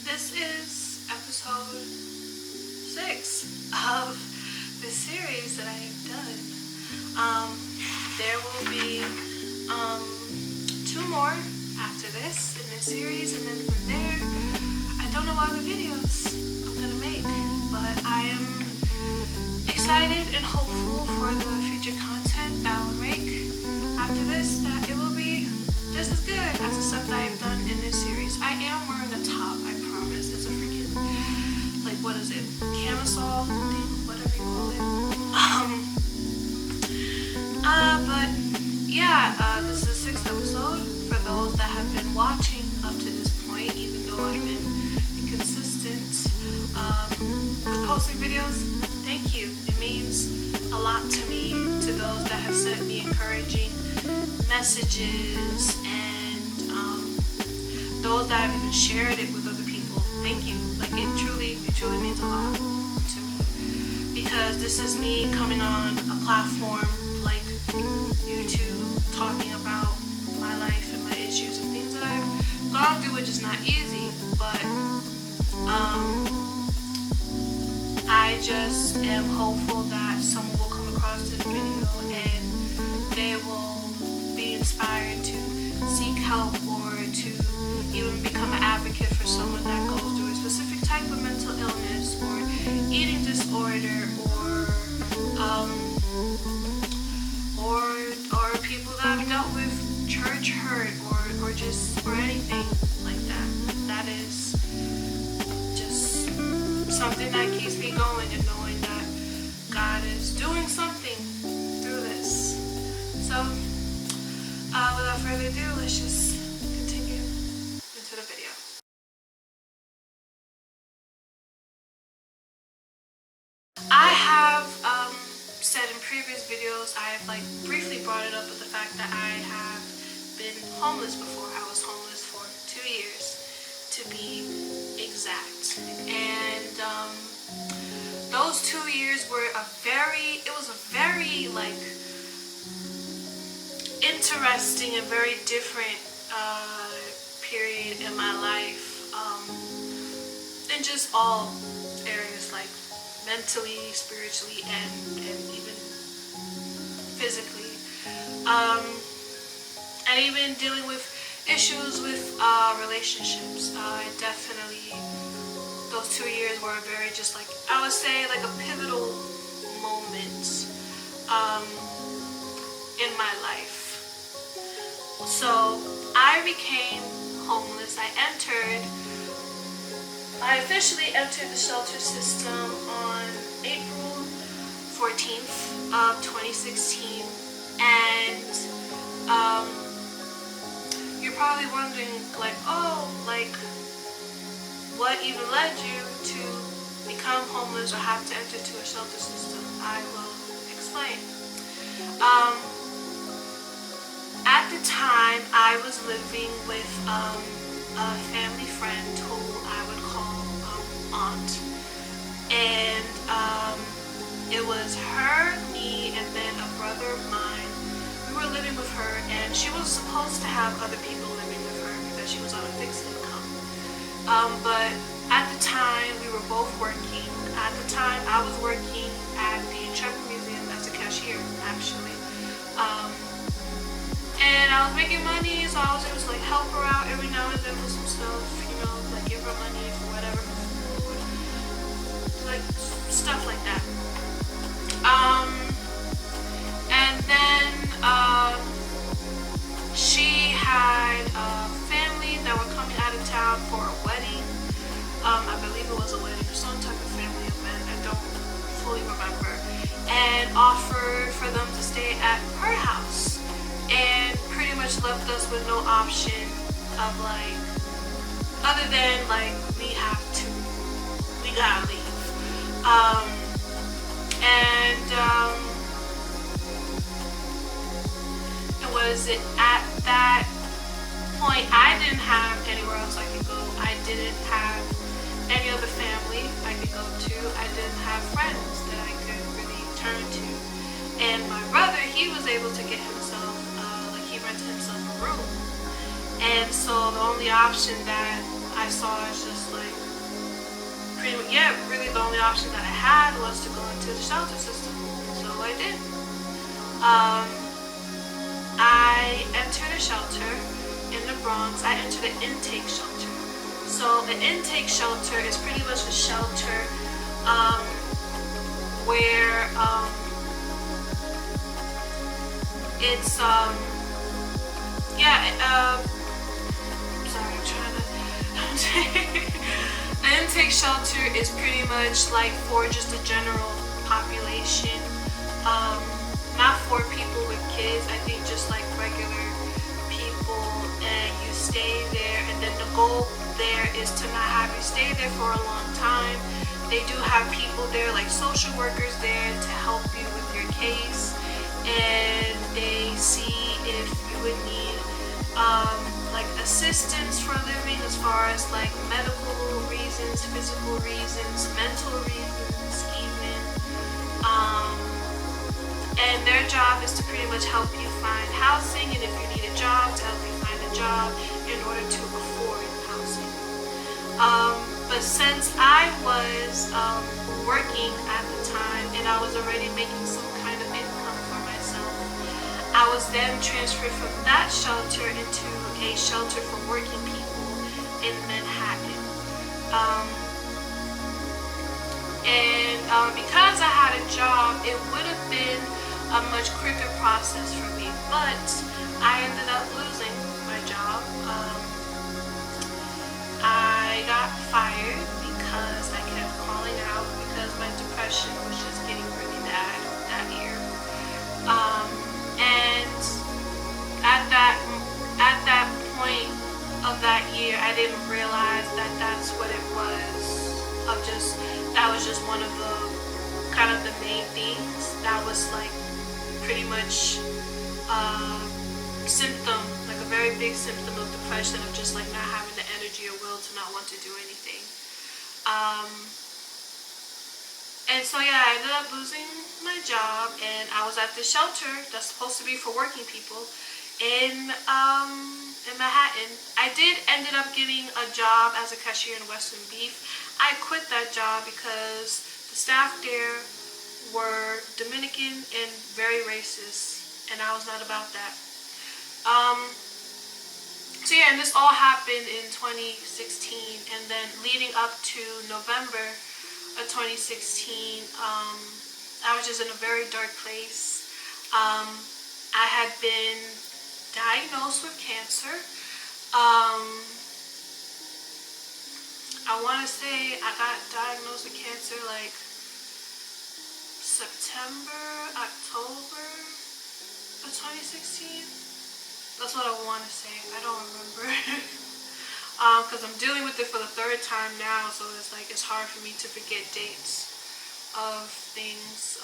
This is episode 6 of the series that I have done. There will be 2 more after this in this series, and then from there, I don't know what other videos I'm gonna make, but I am excited and hopeful for the future content that will make after this, that it will be just as good as the stuff that I've done in this series. I am wearing a top, I promise. It's a freaking, like, what is it? Camisole thing, whatever you call it. But yeah, this is the 6th episode. For those that have been watching up to this point, even though I've been inconsistent with posting videos, thank you. It means a lot to me, to those that have sent me encouraging messages, and those that have even shared it with other people. Thank you. Like, it truly means a lot to me, because this is me coming on a platform like YouTube, talking about my life and my issues and things that I've gone through, which is not easy, but I just am hopeful that someone will come across this video and they will be inspired to seek help, or to even become an advocate for someone that goes through a specific type of mental illness or eating disorder, or people that have dealt with church hurt, or anything like that. That is just something that keeps me going, and knowing that God is doing something through this. So without further ado, let's just continue into the video. I have said in previous videos, I have briefly brought it up with the fact that I have been homeless before. I was homeless for 2 years, to be exact. And those 2 years were a very interesting and very different period in my life, in just all areas, like mentally, spiritually, and even physically, and even dealing with issues with relationships. Definitely, those 2 years were very, just like, I would say, like a pivotal moment in my life. So I became homeless. I officially entered the shelter system on April 14th of 2016, and you're probably wondering, what even led you to become homeless or have to enter to a shelter system? I will explain. At the time, I was living with a family friend who I would call aunt, and it was her, me, and then a brother of mine. We were living with her, and she was supposed to have other people living with her because she was on a fixed income. But at the time, we were both working. At the time, I was working at the Estranged Museum as a cashier, actually. And I was making money, so I was able to help her out every now and then with some stuff, give her money for whatever, for food, stuff like that. And then she had a family that were coming out of town for a wedding. I believe it was a wedding or some type of family event. I don't fully remember. And offered for them to stay at her house, and pretty much left us with no option of other than we gotta leave. It was at that point I didn't have anywhere else I could go. I didn't have any other family I could go to. I didn't have friends that I could really turn to. And my brother, he was able to get himself, he rented himself a room. And so the only option that I saw is just really the only option that I had was to go into the shelter system. So I did. I entered a shelter in the Bronx. I entered an intake shelter. So the intake shelter is pretty much a shelter where it's sorry, I'm trying to an intake shelter is pretty much like for just a general population, not for people with kids. I think just like regular people, and you stay there, and then the goal there is to not have you stay there for a long time. They do have people there, like social workers there, to help you with your case, and they see if you would need like assistance for living, as far as like medical reasons, physical reasons, mental reasons even, and their job is to pretty much help you find housing, and if you need a job, to help you find a job in order to afford housing. But since I was working at the time, and I was already making some kind of income for myself, I was then transferred from that shelter into a shelter for working people in Manhattan. Because I had a job, it would have been a much quicker process for me, but I ended up losing my job. I got fired because I kept calling out because my depression was just getting really bad that year. And at that point of that year, I didn't realize that that's what it was. That was just one of the kind of the main things. That was like pretty much symptom, like a very big symptom of depression, of just like not having the energy or will to not want to do anything. And so yeah, I ended up losing my job, and I was at this shelter that's supposed to be for working people in Manhattan. I did ended up getting a job as a cashier in Western Beef. I quit that job because the staff there were Dominican and very racist, and I was not about that. So yeah, and this all happened in 2016, and then leading up to November of 2016, I was just in a very dark place. I had been diagnosed with cancer. I want to say I got diagnosed with cancer like September, October of 2016. That's what I want to say. I don't remember. Because I'm dealing with it for the third time now, so it's hard for me to forget dates of things.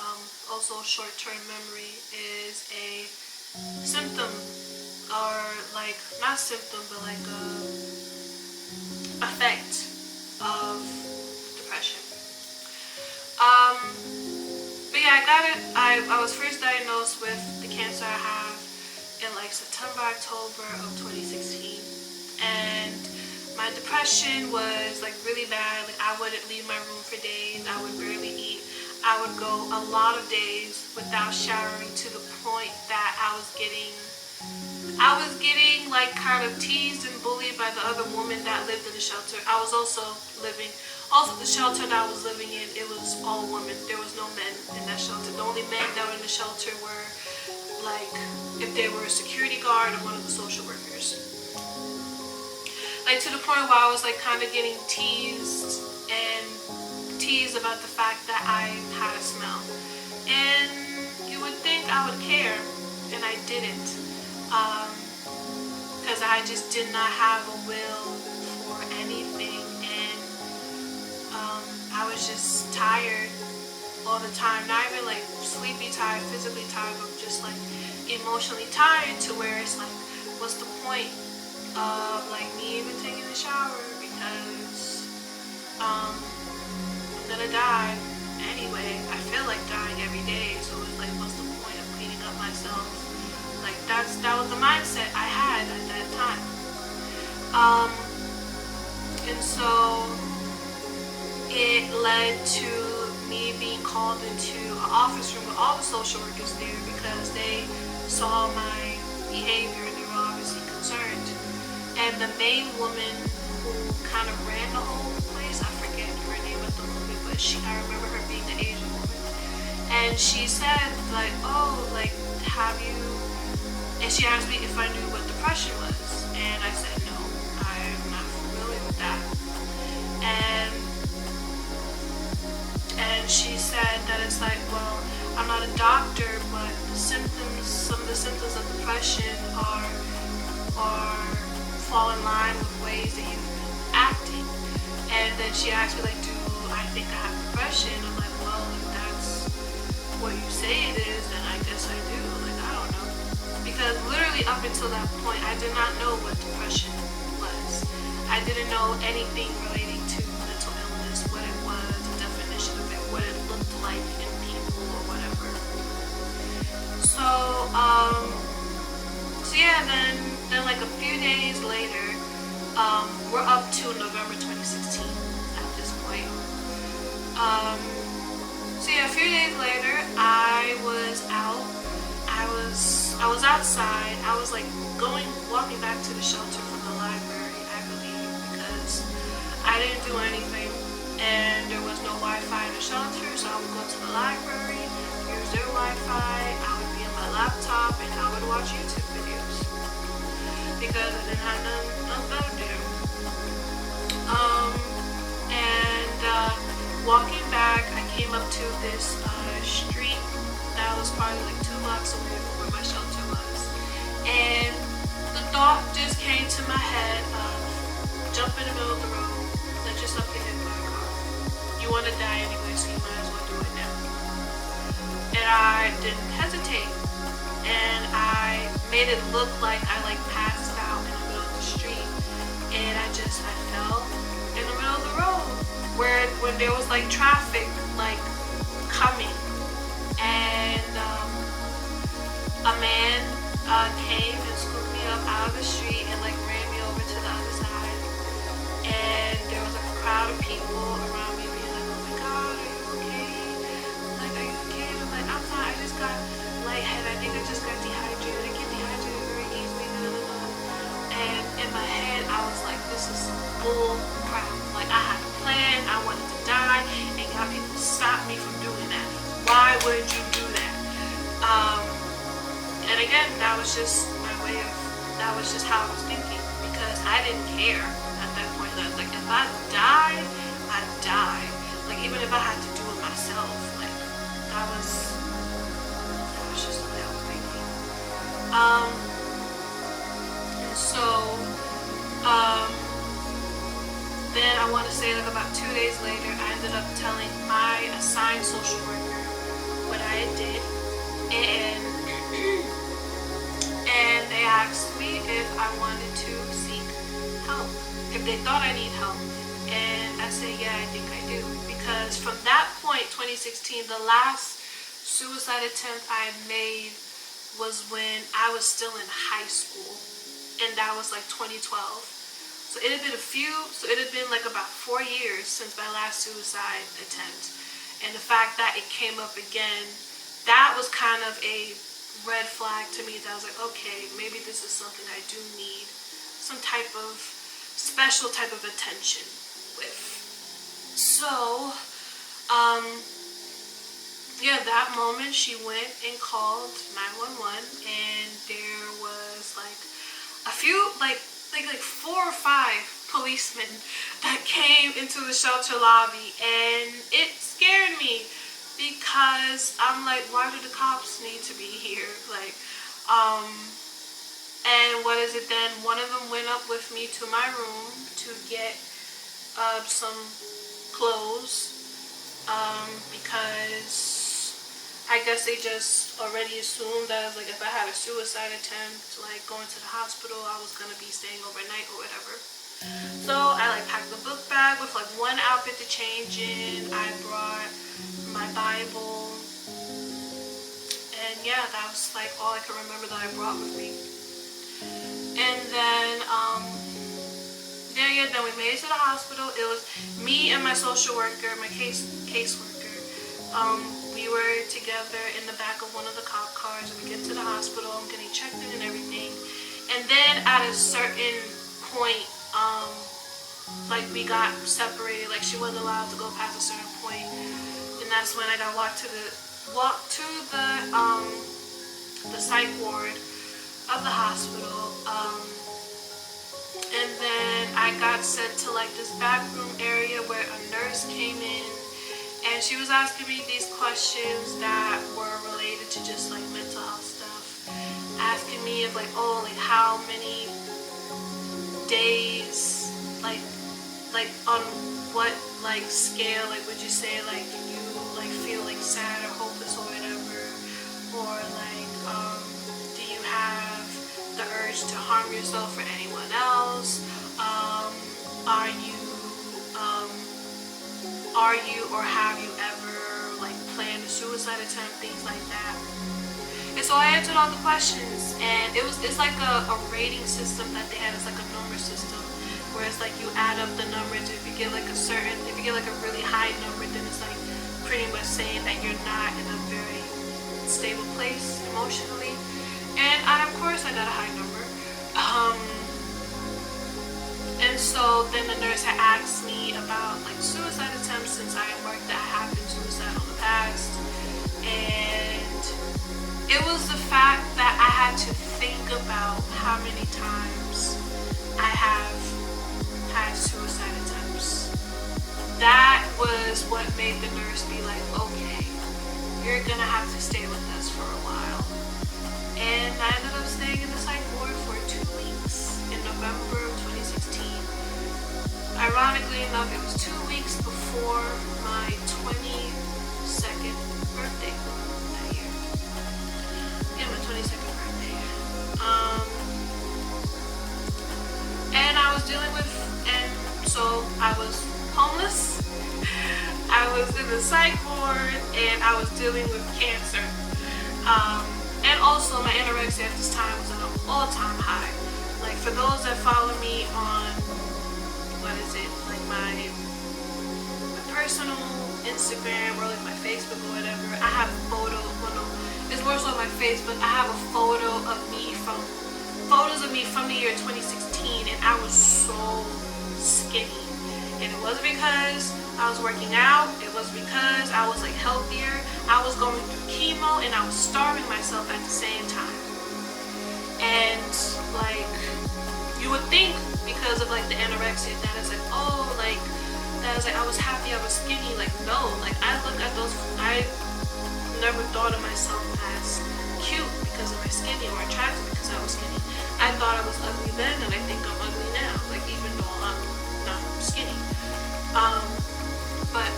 Also, short-term memory is a symptom, or like not symptom, but like a effect of depression. But yeah, I got it. I was first diagnosed with the cancer I have in like September, October of 2016, and my depression was like really bad. Like I wouldn't leave my room for days. I would barely eat. I would go a lot of days without showering, to the point that I was getting like kind of teased and bullied by the other woman that lived in the shelter. I was also the shelter that I was living in, it was all women. There was no men in that shelter. The only men that were in the shelter were like if they were a security guard or one of the social workers. Like to the point where I was like kind of getting teased about the fact that I had a smell. And you would think I would care, and I didn't. Because I just did not have a will for anything, and I was just tired all the time. Not even like sleepy tired, physically tired, but just like emotionally tired, to where it's like, what's the point of like me even taking a shower, because I'm gonna die anyway. I feel like dying every day, so it's like, what's the point of cleaning up myself? Like that was the mindset I had at that time. And so it led to me being called into an office room with all the social workers there because they saw my behavior and they were obviously concerned. And the main woman who kind of ran the whole place, I forget her name at the moment, but I remember her being the Asian woman. And she said, like, oh, like, have you, and she asked me if I knew what depression was. And I said, no, I'm not familiar with that. And she said that it's like, well, I'm not a doctor, but some of the symptoms of depression fall in line with ways that you've been acting. And then she asked me, like, do I think I have depression? I'm like, well, if that's what you say it is, then I guess I do. Like, I don't know. Because literally up until that point, I did not know what depression was. I didn't know anything relating to mental illness, what it was, the definition of it, what it looked like in people or whatever. So yeah, then like a few days later, we're up to November 2016 at this point. So yeah, a few days later, I was out. I was outside. I was like walking back to the shelter from the library, I believe, because I didn't do anything and there was no Wi-Fi in the shelter, so I would go to the library, use their Wi-Fi, I would be on my laptop, and I would watch YouTube videos because I didn't have nothing better to do. Walking back, I came up to this street that was probably like 2 blocks away from where my shelter was. And the thought just came to my head of jump in the middle of the road, let yourself get hit by a car. You want to die anyway, so you might as well do it now. And I didn't hesitate. And I made it look like I like passed out in the middle of the street. And I fell in the middle of the road when there was like traffic like coming. And a man came and scooped me up out of the street and like ran me over to the other side. And there was like a crowd of people around me being like, oh my god, are you okay? Like, are you okay? And I'm like, I'm not, I just got lightheaded. I think I just got dehydrated. I get dehydrated very easily. And in my head, I was like, this is bull crap. Like, I had a plan, I wanted to die, and got people stop me from doing that. Why would you do that? And again, that was just how I was thinking, because I didn't care at that point. I was like, if I died, I died. Like, even if I had to do it myself, like, that was just the way I was thinking. Then I want to say, like, about 2 days later, I ended up telling my assigned social worker what I did, and they asked me if I wanted to seek help, if they thought I need help, and I said, yeah, I think I do, because from that point, 2016, the last suicide attempt I made was when I was still in high school, and that was like 2012. So it had been like about 4 years since my last suicide attempt. And the fact that it came up again, that was kind of a red flag to me, that I was like, okay, maybe this is something I do need some type of special type of attention with. So, yeah, that moment she went and called 911, and there was like a few, like 4 or 5 policemen that came into the shelter lobby, and it scared me because I'm like, why do the cops need to be here? Like, and what is it then? One of them went up with me to my room to get some clothes, because I guess they just already assumed that, like, if I had a suicide attempt, like going to the hospital, I was gonna be staying overnight or whatever. So I like packed the book bag with like one outfit to change in. I brought my Bible, and yeah, that was like all I can remember that I brought with me. And then yeah, area. Then we made it to the hospital. It was me and my social worker, my caseworker. We were together in the back of one of the cop cars. We get to the hospital. I'm getting checked in and everything. And then at a certain point, like we got separated. Like she wasn't allowed to go past a certain point. And that's when I got walked to the psych ward of the hospital. And then I got sent to like this back room area where a nurse came in, and she was asking me these questions that were related to just like mental health stuff. Asking me of like, oh, like how many days, like on what like scale, like would you say like you like feel like sad or hopeless or whatever, or like do you have the urge to harm yourself or anyone else? Are you or have you ever like planned a suicide attempt, things like that? And so I answered all the questions, and it's like a rating system that they had. It's like a number system where it's like you add up the numbers. If you get like a really high number, then it's like pretty much saying that you're not in a very stable place emotionally. And of course I got a high number. And so then the nurse had asked me about like suicide attempts, since I worked that I have been suicidal in the past. And it was the fact that I had to think about how many times I have had suicide attempts. That was what made the nurse be like, okay, you're gonna have to stay with us for a while. And I ended up staying in the psych ward for 2 weeks in November of 2016. Ironically enough, it was 2 weeks before my 22nd birthday that year. Yeah, my 22nd birthday. And I was dealing with, and so I was homeless, I was in the psych ward, and I was dealing with cancer. And also my anorexia at this time was at an all-time high. Like for those that follow me on, like my personal Instagram or like my Facebook or whatever, I have a photo, it's more so on my Facebook, I have a photos of me from the year 2016, and I was so skinny. And it wasn't because I was working out, it was because I was like healthier. I was going through chemo and I was starving myself at the same time. And like you would think because of like the anorexia that is like, oh, like that is like I was happy I was skinny. Like no, like I look at those, I never thought of myself as cute because of my skinny or attractive because I was skinny. I thought I was ugly then, and I think I'm ugly now, like even though I'm not skinny. But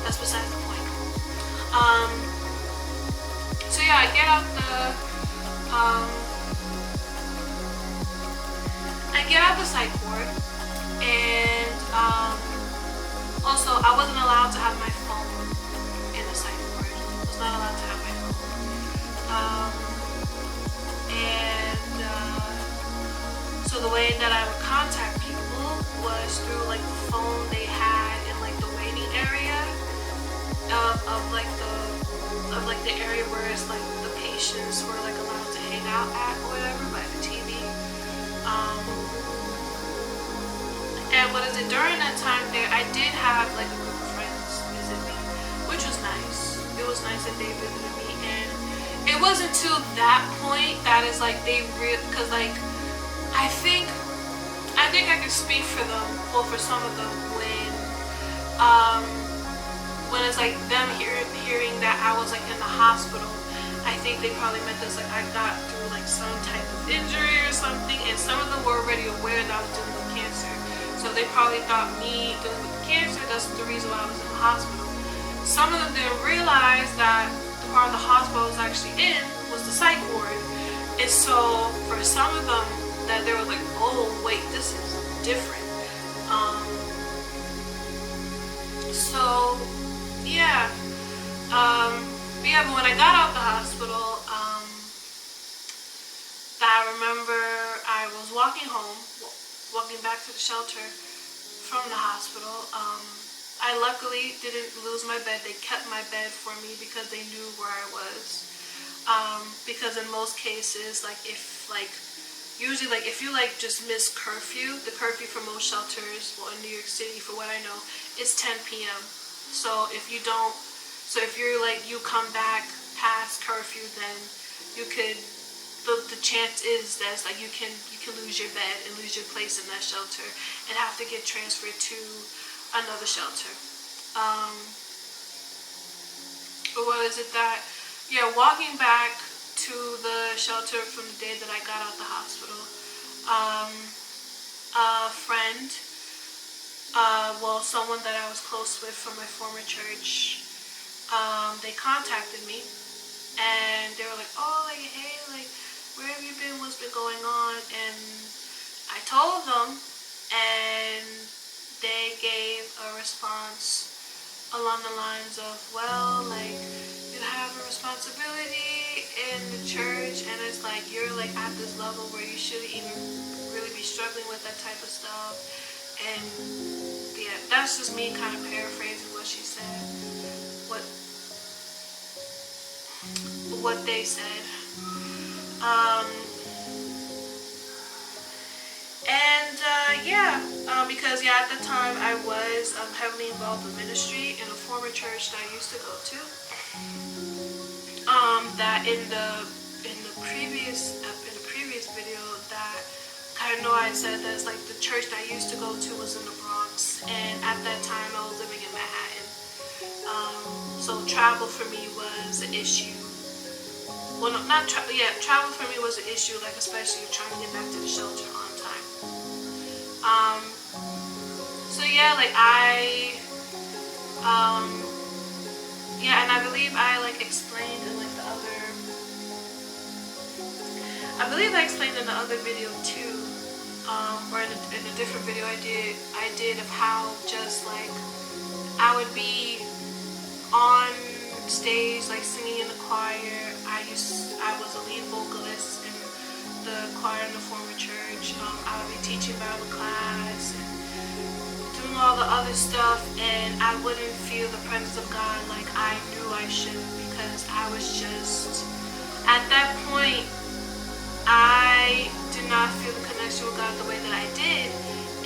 that's besides the point. So yeah, I get out the psych ward, and also I wasn't allowed to have my phone in the psych ward. I was not allowed to have my phone. So the way that I would contact people was through like the phone they had in like the waiting area of the area where it's like the patients were like allowed to hang out at or whatever by the TV. And during that time there, I did have like a group of friends visit me, which was nice. It was nice that they visited me, and it wasn't till that point that is like because like I think I can speak for them, well for some of them, when it's like them hearing that I was like in the hospital. I think they probably meant this like I got through like some type of injury or something, and some of them were already aware that I was dealing with cancer. So they probably thought me dealing with cancer, that's the reason why I was in the hospital. Some of them didn't realize that the part of the hospital I was actually in was the psych ward. And so for some of them, that they were like, oh wait, this is different. So yeah. But when I got out the hospital, I remember I was walking home. Well, walking back to the shelter from the hospital. I luckily didn't lose my bed. They kept my bed for me because they knew where I was. Because in most cases, usually if you just miss curfew, the curfew for most shelters, well, in New York City, for what I know, is 10 p.m. So if you don't, you come back past curfew, then you could, the chance is that you can lose your bed and lose your place in that shelter and have to get transferred to another shelter. Walking back to the shelter from the day that I got out the hospital, a friend, someone that I was close with from my former church, they contacted me, and they were like, oh, hey, where have you been, what's been going on? And I told them, and they gave a response along the lines of, well, you have a responsibility in the church, and it's you're at this level where you shouldn't even really be struggling with that type of stuff. And yeah, that's just me kind of paraphrasing what she said, what they said. Because at the time I was heavily involved in ministry in a former church that I used to go to. That in the previous video, that I know I said that the church that I used to go to was in the Bronx, and at that time I was living in Manhattan. So travel for me was an issue. Well, no, not travel. Yeah, travel for me was an issue, especially trying to get back to the shelter on time. And I believe I explained in the other video too, or in a different video I did of how just I would be on stage singing in the choir. I was a lead vocalist in the choir in the former church. I would be teaching Bible class and doing all the other stuff, and I wouldn't feel the presence of God like I knew I should, because I was just, at that point, I did not feel the connection with God the way that I did.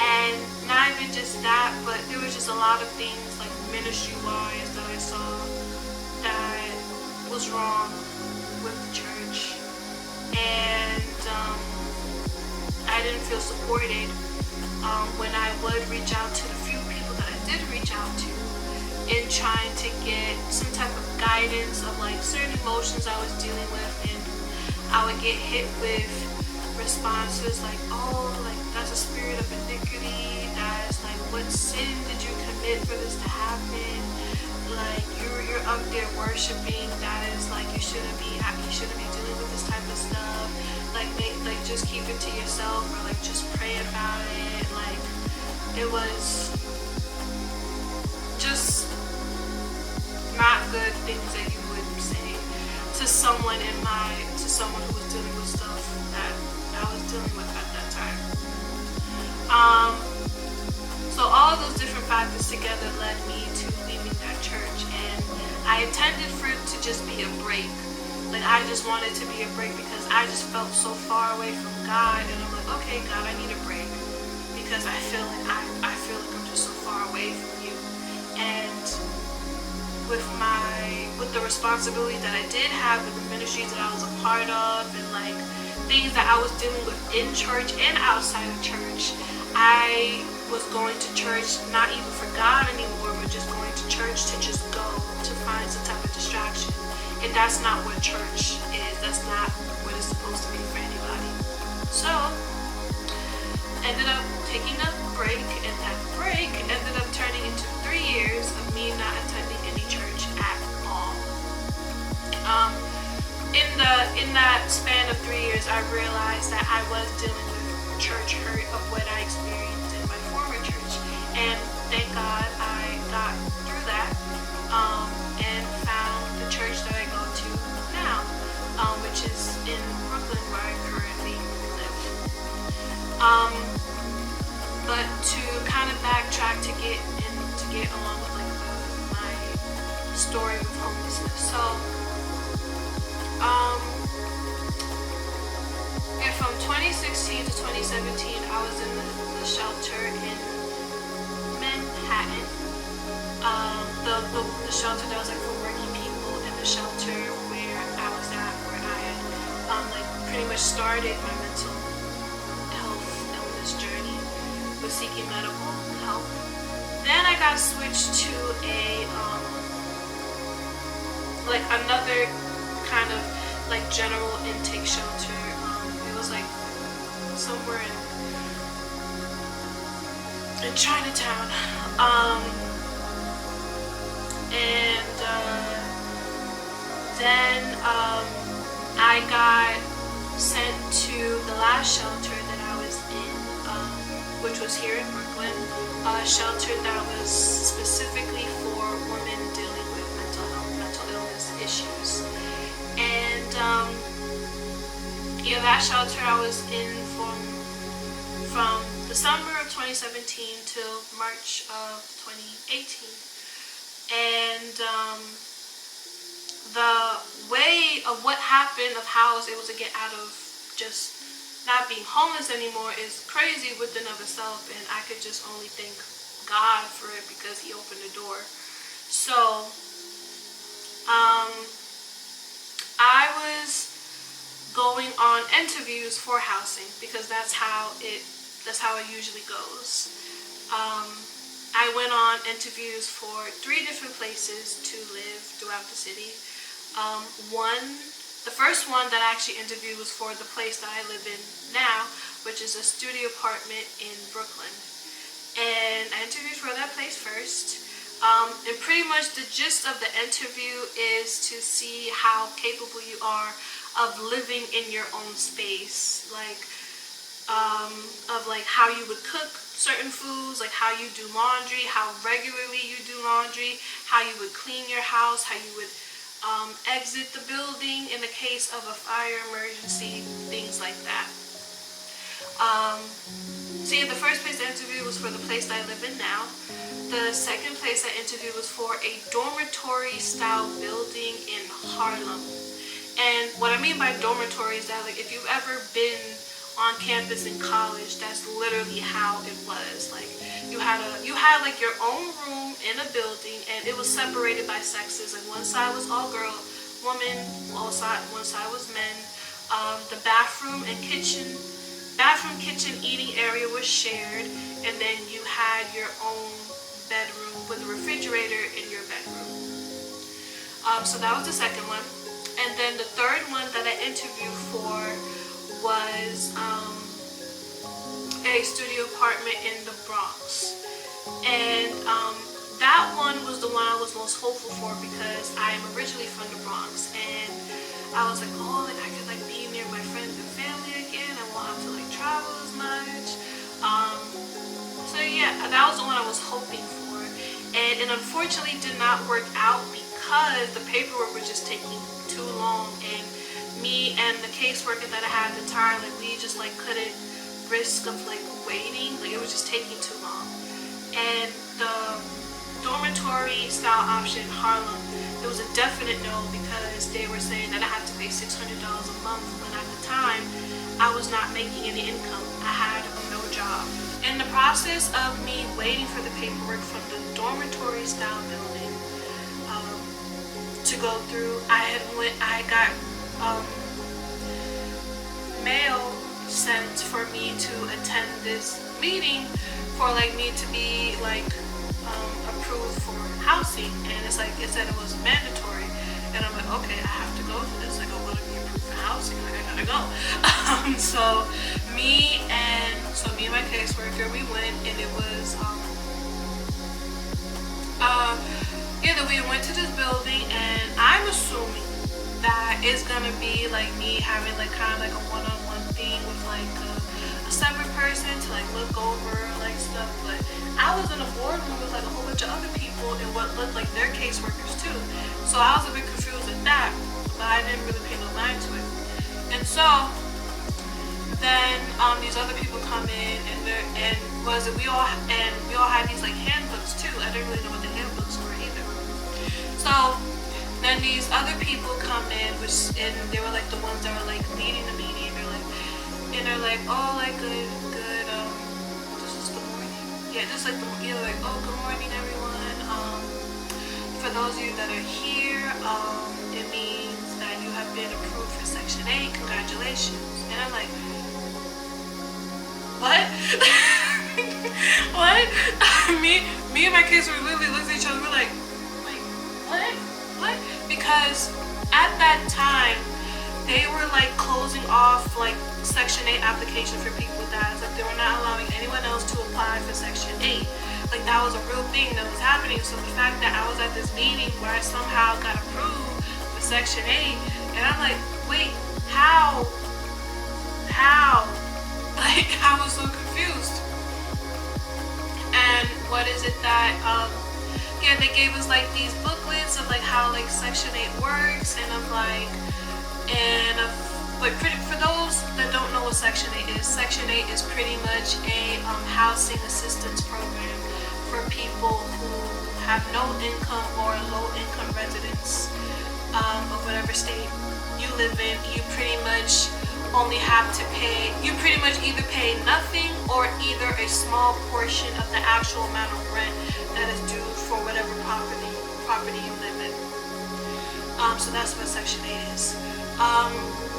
And not even just that, but there was just a lot of things ministry-wise that I saw that was wrong with the church, and I didn't feel supported when I would reach out to the few people that I did reach out to in trying to get some type of guidance of certain emotions I was dealing with. And I would get hit with responses that's a spirit of iniquity, that's what sin did you commit for this to happen? You're up there worshiping, that is you shouldn't be dealing with this type of stuff. Just keep it to yourself, or just pray about it. It was just not good things that you would say to someone who was dealing with stuff that I was dealing with at that time. So all of those different factors together led me to leaving that church, and I intended for it to just be a break. I just wanted to be a break because I just felt so far away from God, and I'm okay, God, I need a break because I feel like I'm just so far away from you. And with the responsibility that I did have with the ministries that I was a part of, and things that I was dealing with in church and outside of church, I was going to church not even for God anymore, but just going to church to just go to find some type of distraction. And that's not what church is. That's not what it's supposed to be for anybody. So, ended up taking a break, and that break ended up turning into 3 years of me not attending any church at all. In that span of 3 years, I realized that I was dealing with church hurt of what I experienced in my former church, and thank God I got through that, and found the church that I go to now, which is in Brooklyn, where I currently live. story with homelessness. So, yeah, from 2016 to 2017, I was in the shelter in Manhattan. The shelter that was like for working people, and the shelter where I was at, where I had like pretty much started my mental health illness journey with seeking medical help. Then I got switched to a like another kind of like general intake shelter. It was like somewhere in Chinatown. Then I got sent to the last shelter that I was in, which was here in Brooklyn, a shelter that was specifically for women dealing with mental illness issues. And yeah, that shelter I was in from the summer of 2017 till March of 2018. And the way of what happened, of how I was able to get out of just not being homeless anymore, is crazy within of itself, and I could just only thank God for it because He opened the door. So I was going on interviews for housing because that's how it usually goes. I went on interviews for 3 different places to live throughout the city. The first one that I actually interviewed was for the place that I live in now, which is a studio apartment in Brooklyn. And I interviewed for that place first. And pretty much the gist of the interview is to see how capable you are of living in your own space, of how you would cook certain foods, like how you do laundry, how regularly you do laundry, how you would clean your house, how you would exit the building in the case of a fire emergency, things like that. So yeah, the first place I interviewed was for the place that I live in now. The second place I interviewed was for a dormitory style building in Harlem. And what I mean by dormitory is that, like, if you've ever been on campus in college, that's literally how it was. Like, you had like your own room in a building, and it was separated by sexes. Like, one side was all women, one side was men. The bathroom, kitchen, eating area was shared, and then you had your own bedroom with a refrigerator in your bedroom. So that was the second one. And then the third one that I interviewed for was a studio apartment in the Bronx. And that one was the one I was most hopeful for because I am originally from the Bronx, and I was like, oh, like I could like be near my friends and family again. I won't have to like travel as much. So yeah, that was the one I was hoping for, and it unfortunately did not work out because the paperwork was just taking too long, and me and the caseworker that I had at the time, like, we just like couldn't risk of like waiting. Like, it was just taking too long. And the dormitory style option in Harlem, it was a definite no because they were saying that I had to pay $600 a month when at the time I was not making any income. I had no job. In the process of me waiting for the paperwork from the dormitory style building to go through, I got mail sent for me to attend this meeting for like me to be like approved for housing, and it said it was mandatory, and I'm like, okay, I have to go to this. Like, I want to be approved for housing, like I gotta go. So me and my caseworker, we went, and it was that we went to this building, and I'm assuming that it's gonna be like me having like kind of like a one-on-one thing with like a separate person to like look over like stuff, but I was in a boardroom with like a whole bunch of other people and what looked like their caseworkers too, so I was a bit confused at that, but I didn't really pay no mind to it. And so then these other people come in, and we all had these like handbooks too. I didn't really know what the handbooks were either. So then these other people come in, and they were like the ones that were like leading the meeting. They're like, oh, like good, this is the morning. Yeah, just like they're like, oh, good morning, everyone. For those of you that are here, it means that you have been approved for Section 8. Congratulations. And I'm like, what? What? me and my kids were literally looking at each other. We're like, what? Because at that time, they were like closing off like Section 8 application for people with eyes. Like they were not allowing anyone else to apply for Section 8. Like that was a real thing that was happening. So the fact that I was at this meeting where I somehow got approved for Section 8, and I'm like, wait, how? Like I was so confused. And what is it that yeah, they gave us like these booklets of like how like Section 8 works, and I'm like, but for those that don't know what Section 8 is, Section 8 is pretty much a housing assistance program for people who have no income or low income residents of whatever state you live in. You pretty much only have to pay, you pretty much either pay nothing or either a small portion of the actual amount of rent that is due for whatever property you live in. So that's what Section 8 is.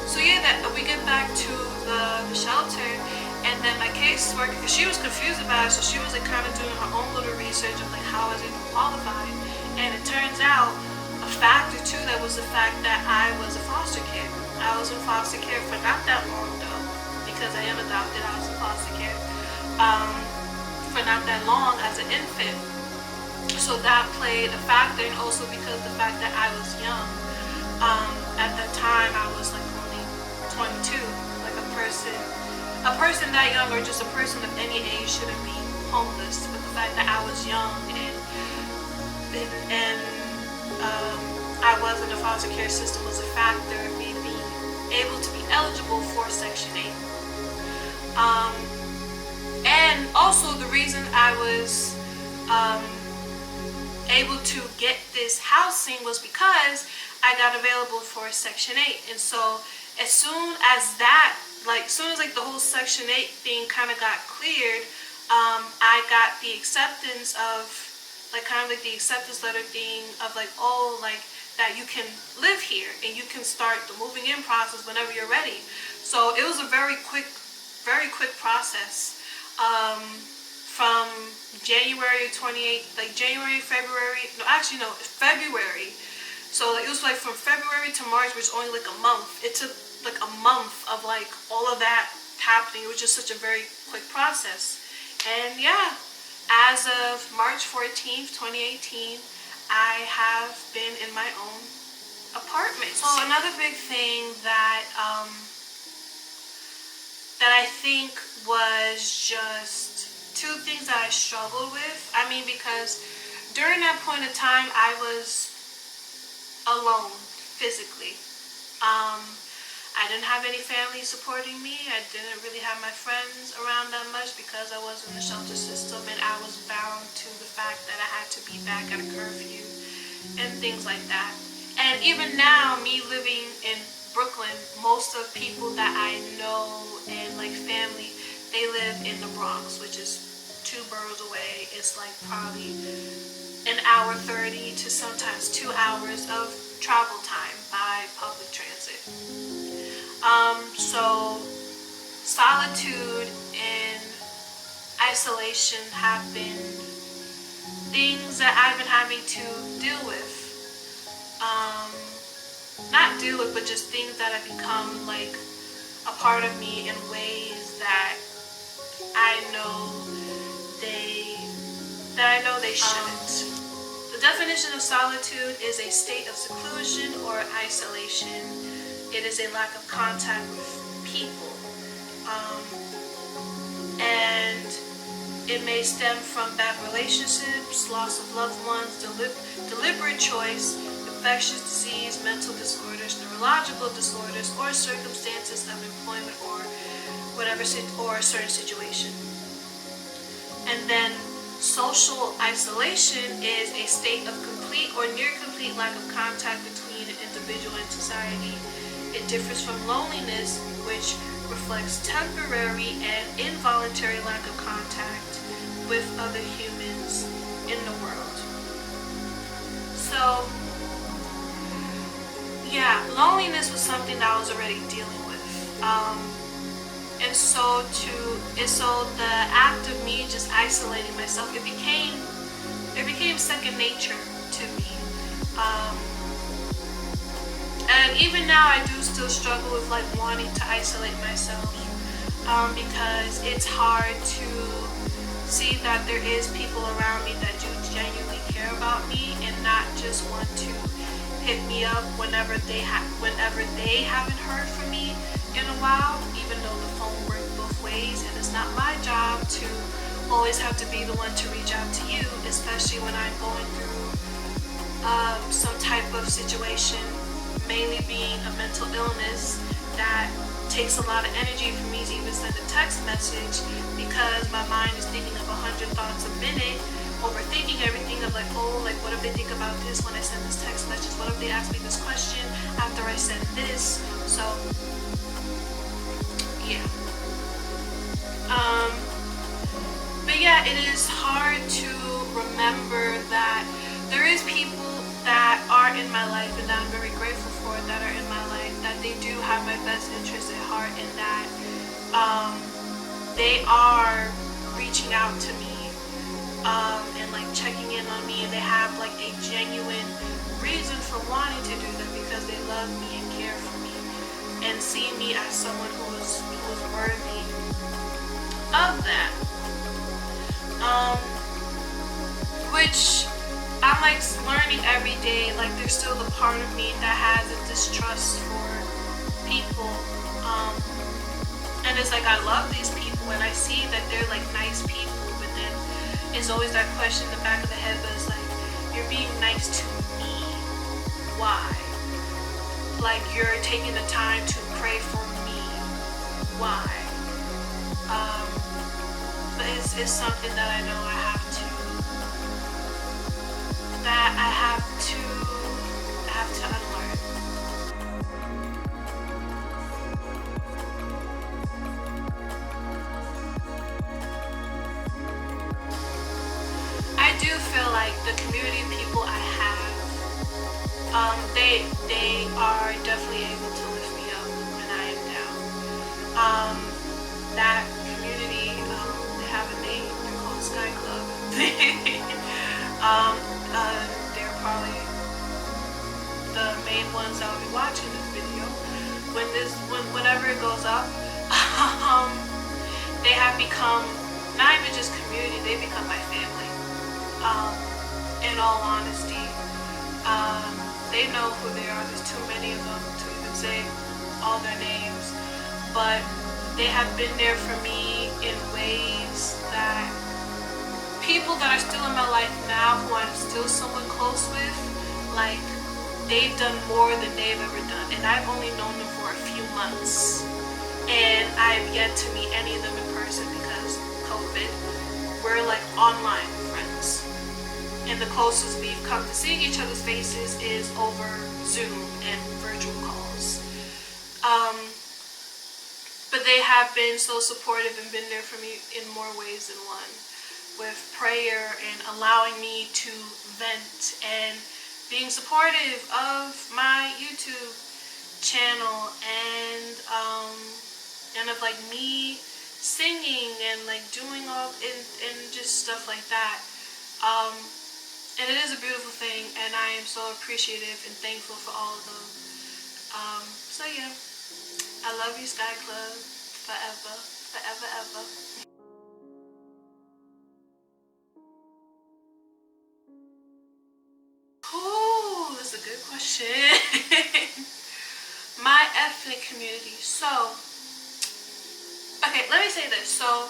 So yeah, that we get back to the shelter, and then my caseworker, because she was confused about it, so she was like kind of doing her own little research of like how I was even qualified, and it turns out a factor too that was the fact that I was in foster care. I was in foster care for not that long though, because I am adopted. I was in foster care for not that long as an infant, so that played a factor, and also because the fact that I was young. At that time I was like only 22. Like a person that young, or just a person of any age, shouldn't be homeless. But the fact that I was young and I was in the foster care system was a factor of me being able to be eligible for Section 8. And also the reason I was able to get this housing was because I got available for Section 8. And so as soon as the whole Section 8 thing kind of got cleared, I got the acceptance of the acceptance letter thing of like, oh, like that you can live here and you can start the moving in process whenever you're ready. So it was a very quick process. From January 28th, like February. So it was like from February to March, which was only like a month. It took like a month of like all of that happening. It was just such a very quick process. And yeah, as of March 14th, 2018, I have been in my own apartment. So another big thing that I think was just two things that I struggled with. I mean, because during that point of time, I was alone physically. I didn't have any family supporting me. I didn't really have my friends around that much because I was in the shelter system, and I was bound to the fact that I had to be back at a curfew and things like that. And even now, me living in Brooklyn, most of people that I know and like family, they live in the Bronx, which is 2 boroughs away. It's like probably an hour 30 to sometimes 2 hours of travel time by public transit. So solitude and isolation have been things that I've been having to deal with. Not deal with, but just things that have become like a part of me in ways that I know they shouldn't. The definition of solitude is a state of seclusion or isolation. It is a lack of contact with people. And it may stem from bad relationships, loss of loved ones, deliberate choice, infectious disease, mental disorders, neurological disorders, or circumstances of employment or whatever, or a certain situation. And then Social isolation is a state of complete or near complete lack of contact between an individual and society. It differs from loneliness, which reflects temporary and involuntary lack of contact with other humans in the world. So, yeah, loneliness was something that I was already dealing with. And so the act of me just isolating myself, it became second nature to me. And even now I do still struggle with like wanting to isolate myself, because it's hard to see that there is people around me that do genuinely care about me and not just want to hit me up whenever they haven't heard from me in a while, even though the phone works both ways, and it's not my job to always have to be the one to reach out to you, especially when I'm going through some type of situation, mainly being a mental illness that takes a lot of energy for me to even send a text message, because my mind is thinking of 100 thoughts a minute, overthinking everything of like, oh, like what if they think about this when I send this text message? What if they ask me this question after I send this? So yeah. But yeah, it is hard to remember that there is people that are in my life and that I'm very grateful for, that are in my life, that they do have my best interest at heart, and that they are reaching out to me and like checking in on me, and they have like a genuine reason for wanting to do that, because they love me and care for me and see me as someone who is worthy of that. Which I'm like learning every day, like there's still the part of me that has a distrust for people, and it's like I love these people and I see that they're like nice people, but then it's always that question in the back of the head, but it's like, you're being nice to me, why? Like you're taking the time to pray for me, why? But it's something that I know I have to unlearn. I do feel like the community of people I have, they are definitely able to lift me up when I am down. That community, they have a name, they're called Sky Club. They're probably the main ones that will be watching this video. Whenever it goes up, they have become not even just community, they become my family. In all honesty, they know who they are. There's too many of them to even say all their names, but they have been there for me in ways that people that are still in my life now, who I'm still somewhat close with, like they've done more than they've ever done, and I've only known them for a few months, and I've yet to meet any of them in person because COVID. We're like online friends, and the closest we've come to seeing each other's faces is over Zoom and virtual calls. But they have been so supportive and been there for me in more ways than one, with prayer and allowing me to vent and being supportive of my YouTube channel, and of like me singing and like doing all and just stuff like that. And it is a beautiful thing, and I am so appreciative and thankful for all of them. So yeah, I love you, Sky Club, forever, forever, ever. Ooh, that's a good question. My ethnic community. So, okay, let me say this. So,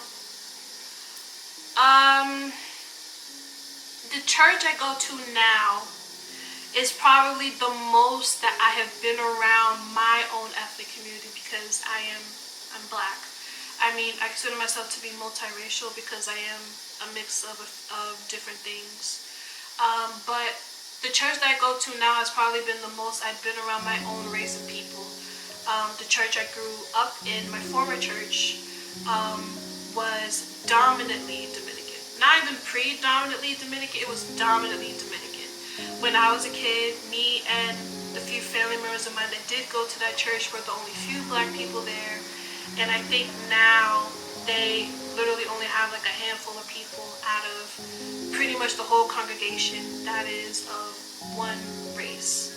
the church I go to now is probably the most that I have been around my own ethnic community, because I'm black. I mean, I consider myself to be multiracial because I am a mix of different things. But the church that I go to now has probably been the most I've been around my own race of people. The church I grew up in, my former church, was dominantly Dominican. Not even predominantly Dominican, it was dominantly Dominican. When I was a kid, me and the few family members of mine that did go to that church were the only few black people there. And I think now they literally only have like a handful of people out of pretty much the whole congregation that is of one race.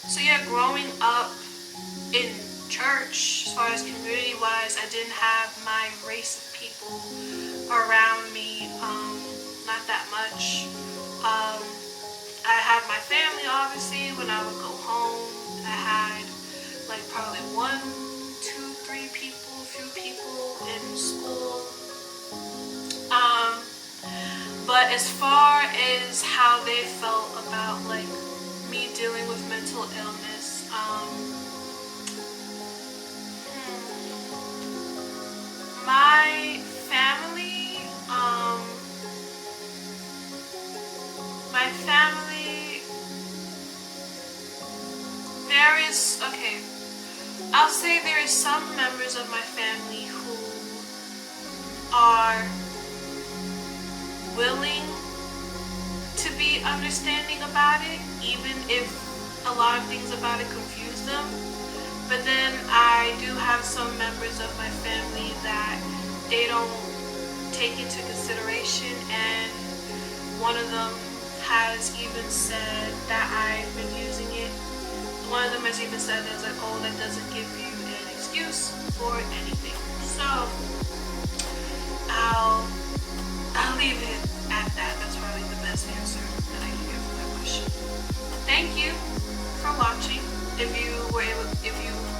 So yeah, growing up in church, as far as community wise, I didn't have my race of people around me, not that much. I had my family obviously when I would go home. I had like probably 1, 2, 3 people, a few people in school. But as far as how they felt about like me dealing with mental illness, my family, I'll say there is some members of my family who are willing to be understanding about it, even if a lot of things about it confuse them. But then I do have some members of my family that they don't take into consideration, and one of them has even said that I've been using it. One of them has even said that, like, oh, that doesn't give you an excuse for anything. So I'll leave it at that. That's probably the best answer that I can give for that question. Thank you for watching. If you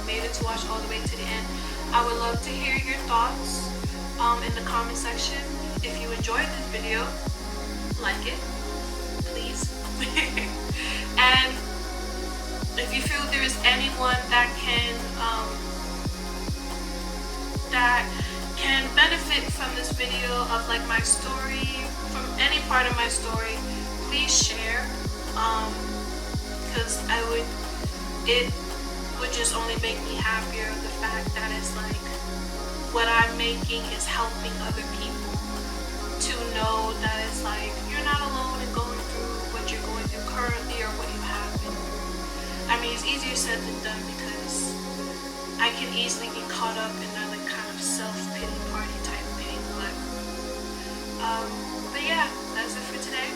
made it to watch all the way to the end, I would love to hear your thoughts in the comment section. If you enjoyed this video, like it, please. And if you feel there is anyone that can benefit from this video of like my story, from any part of my story, please share. Because it would just only make me happier, the fact that it's like what I'm making is helping other people to know that it's like you're not alone in going through what you're going through currently or what you have been through. I mean, it's easier said than done because I can easily get caught up in that like kind of self-pity party type thing, but yeah, that's it for today.